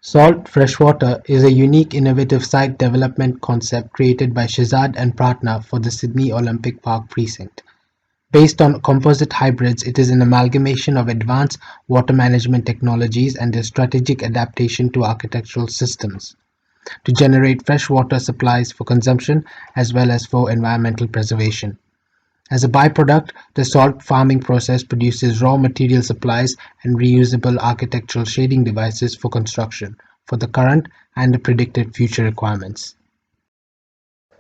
Salt Freshwater is a unique innovative site development concept created by Shehzad and Prarthana for the Sydney Olympic Park Precinct. Based on composite hybrids, it is an amalgamation of advanced water management technologies and their strategic adaptation to architectural systems to generate fresh water supplies for consumption as well as for environmental preservation. As a byproduct, the salt farming process produces raw material supplies and reusable architectural shading devices for construction, for the current and the predicted future requirements.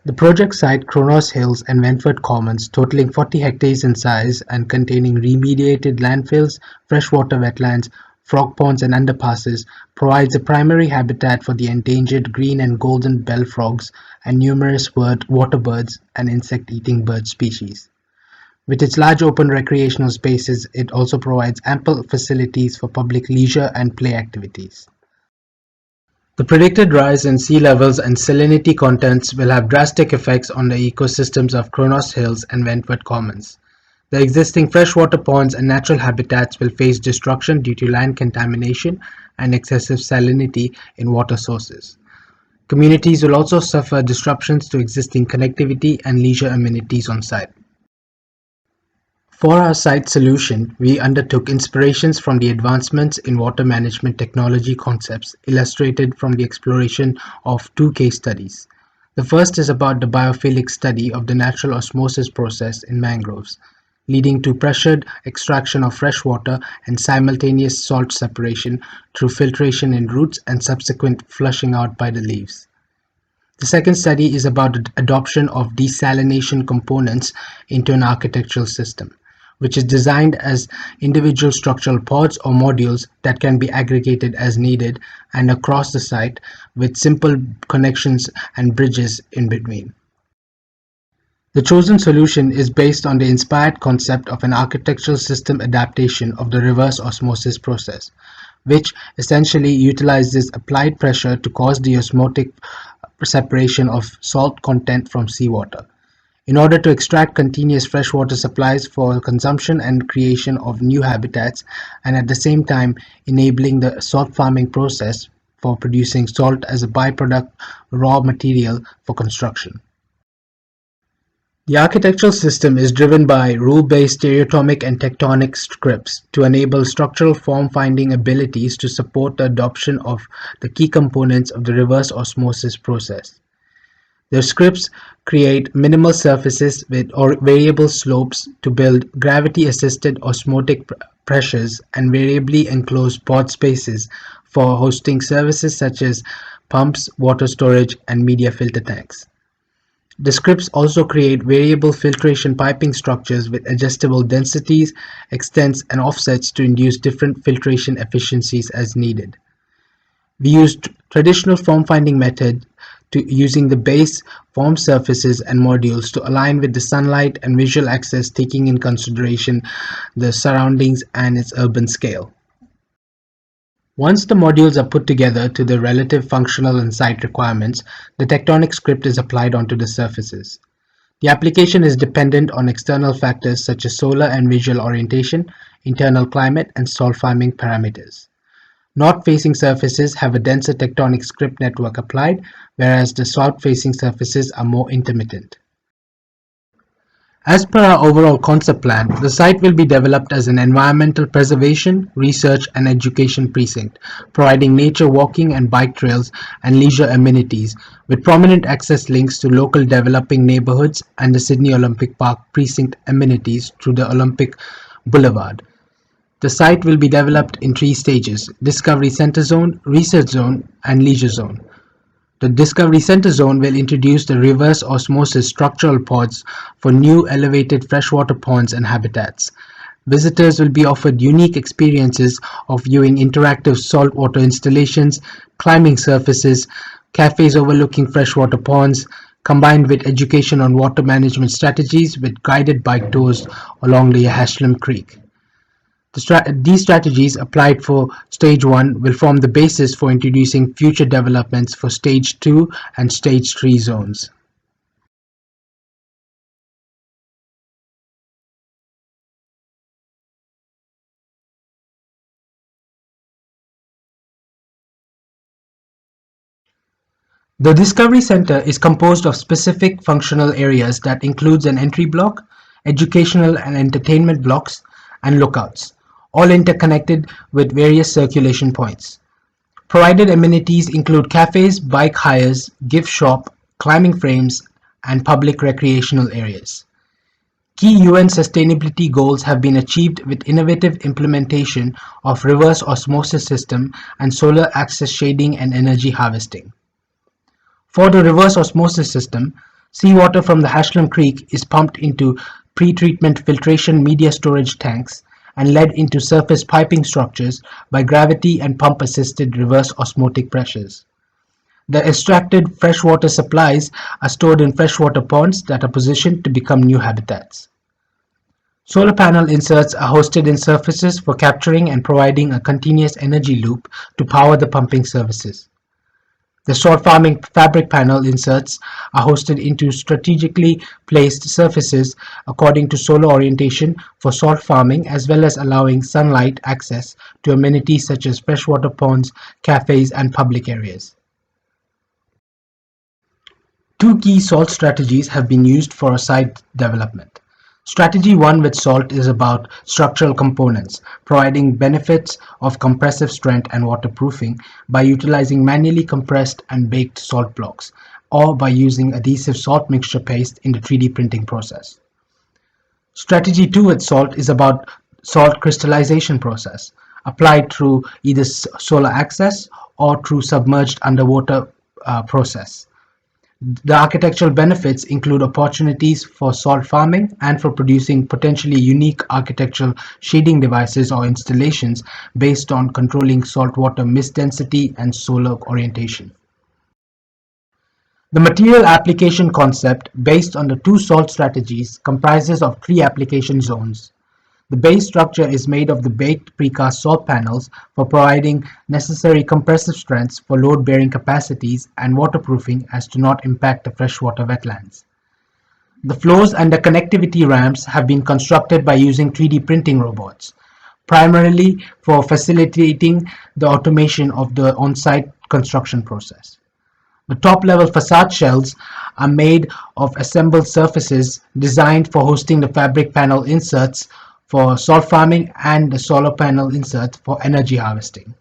The project site Kronos Hills and Wentworth Commons, totaling 40 hectares in size and containing remediated landfills, freshwater wetlands, frog ponds and underpasses, provides a primary habitat for the endangered green and golden bell frogs and numerous water birds and insect-eating bird species. With its large open recreational spaces, it also provides ample facilities for public leisure and play activities. The predicted rise in sea levels and salinity contents will have drastic effects on the ecosystems of Kronos Hills and Wentworth Commons. The existing freshwater ponds and natural habitats will face destruction due to land contamination and excessive salinity in water sources. Communities will also suffer disruptions to existing connectivity and leisure amenities on site. For our site solution, we undertook inspirations from the advancements in water management technology concepts illustrated from the exploration of two case studies. The first is about the biophilic study of the natural osmosis process in mangroves, leading to pressured extraction of fresh water and simultaneous salt separation through filtration in roots and subsequent flushing out by the leaves. The second study is about the adoption of desalination components into an architectural system, which is designed as individual structural pods or modules that can be aggregated as needed and across the site with simple connections and bridges in between. The chosen solution is based on the inspired concept of an architectural system adaptation of the reverse osmosis process, which essentially utilizes applied pressure to cause the osmotic separation of salt content from seawater, in order to extract continuous freshwater supplies for consumption and creation of new habitats, and at the same time enabling the salt farming process for producing salt as a byproduct raw material for construction. The architectural system is driven by rule-based stereotomic and tectonic scripts to enable structural form-finding abilities to support the adoption of the key components of the reverse osmosis process. The scripts create minimal surfaces with variable slopes to build gravity-assisted osmotic pressures and variably enclosed pod spaces for hosting services such as pumps, water storage, and media filter tanks. The scripts also create variable filtration piping structures with adjustable densities, extents, and offsets to induce different filtration efficiencies as needed. We used traditional form-finding method to using the base form surfaces and modules to align with the sunlight and visual access, taking in consideration the surroundings and its urban scale. Once the modules are put together to the relative functional and site requirements, the tectonic script is applied onto the surfaces. The application is dependent on external factors such as solar and visual orientation, internal climate, and salt farming parameters. North-facing surfaces have a denser tectonic script network applied, whereas the south-facing surfaces are more intermittent. As per our overall concept plan, the site will be developed as an environmental preservation, research and education precinct, providing nature walking and bike trails and leisure amenities, with prominent access links to local developing neighbourhoods and the Sydney Olympic Park precinct amenities through the Olympic Boulevard. The site will be developed in three stages: Discovery Centre Zone, Research Zone and Leisure Zone. The Discovery Center Zone will introduce the reverse osmosis structural pods for new elevated freshwater ponds and habitats. Visitors will be offered unique experiences of viewing interactive saltwater installations, climbing surfaces, cafes overlooking freshwater ponds, combined with education on water management strategies with guided bike tours along the Haslam Creek. These strategies applied for Stage 1 will form the basis for introducing future developments for Stage 2 and Stage 3 zones. The Discovery Center is composed of specific functional areas that includes an entry block, educational and entertainment blocks, and lookouts, all interconnected with various circulation points. Provided amenities include cafes, bike hires, gift shop, climbing frames, and public recreational areas. Key UN sustainability goals have been achieved with innovative implementation of reverse osmosis system and solar access shading and energy harvesting. For the reverse osmosis system, seawater from the Haslam Creek is pumped into pre-treatment filtration media storage tanks and led into surface piping structures by gravity and pump-assisted reverse osmotic pressures. The extracted freshwater supplies are stored in freshwater ponds that are positioned to become new habitats. Solar panel inserts are hosted in surfaces for capturing and providing a continuous energy loop to power the pumping services. The salt farming fabric panel inserts are hosted into strategically placed surfaces according to solar orientation for salt farming, as well as allowing sunlight access to amenities such as freshwater ponds, cafes, and public areas. Two key salt strategies have been used for a site development. Strategy 1 with salt is about structural components, providing benefits of compressive strength and waterproofing by utilizing manually compressed and baked salt blocks, or by using adhesive salt mixture paste in the 3D printing process. Strategy 2 with salt is about salt crystallization process, applied through either solar access or through submerged underwater process. The architectural benefits include opportunities for salt farming and for producing potentially unique architectural shading devices or installations based on controlling saltwater mist density and solar orientation. The material application concept, based on the two salt strategies, comprises of three application zones. The base structure is made of the baked precast salt panels for providing necessary compressive strengths for load-bearing capacities and waterproofing as to not impact the freshwater wetlands. The floors and the connectivity ramps have been constructed by using 3D printing robots, primarily for facilitating the automation of the on-site construction process. The top-level facade shells are made of assembled surfaces designed for hosting the fabric panel inserts for salt farming and the solar panel inserts for energy harvesting.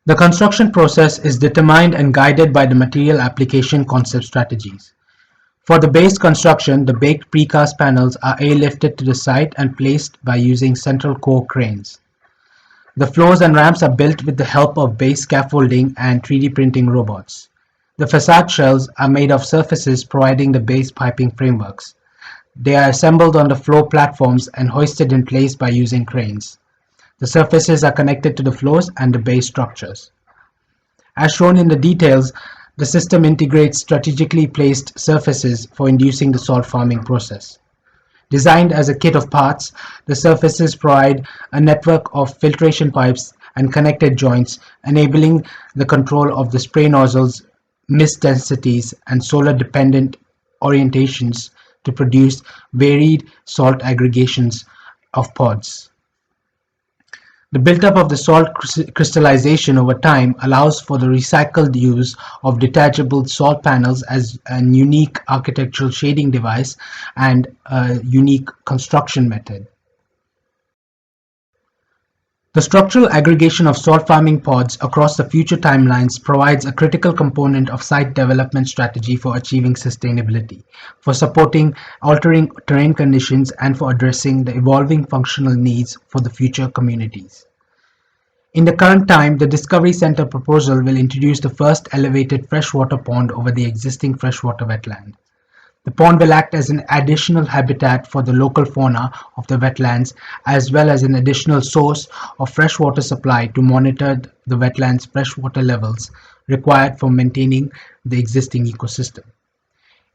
The construction process is determined and guided by the material application concept strategies. For the base construction, the baked precast panels are airlifted to the site and placed by using central core cranes. The floors and ramps are built with the help of base scaffolding and 3D printing robots. The facade shells are made of surfaces providing the base piping frameworks. They are assembled on the floor platforms and hoisted in place by using cranes. The surfaces are connected to the floors and the base structures. As shown in the details, the system integrates strategically placed surfaces for inducing the salt farming process. Designed as a kit of parts, the surfaces provide a network of filtration pipes and connected joints, enabling the control of the spray nozzles, mist densities, and solar-dependent orientations to produce varied salt aggregations of pods. The buildup of the salt crystallization over time allows for the recycled use of detachable salt panels as a unique architectural shading device and a unique construction method. The structural aggregation of salt farming pods across the future timelines provides a critical component of site development strategy for achieving sustainability, for supporting altering terrain conditions, and for addressing the evolving functional needs for the future communities. In the current time, the Discovery Center proposal will introduce the first elevated freshwater pond over the existing freshwater wetland. The pond will act as an additional habitat for the local fauna of the wetlands, as well as an additional source of freshwater supply to monitor the wetlands' freshwater levels required for maintaining the existing ecosystem.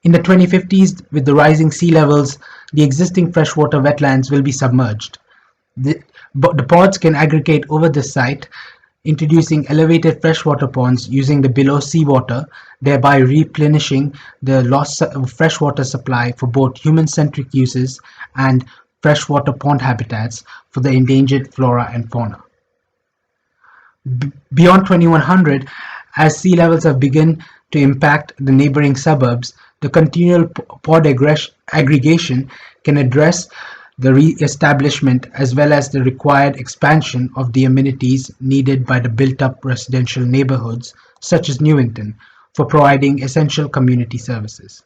In the 2050s, with the rising sea levels, the existing freshwater wetlands will be submerged. The pods can aggregate over the site, introducing elevated freshwater ponds using the below seawater, thereby replenishing the lost freshwater supply for both human-centric uses and freshwater pond habitats for the endangered flora and fauna. Beyond 2100, As sea levels have begun to impact the neighboring suburbs, the continual pod aggregation can address the re-establishment as well as the required expansion of the amenities needed by the built-up residential neighborhoods such as Newington for providing essential community services.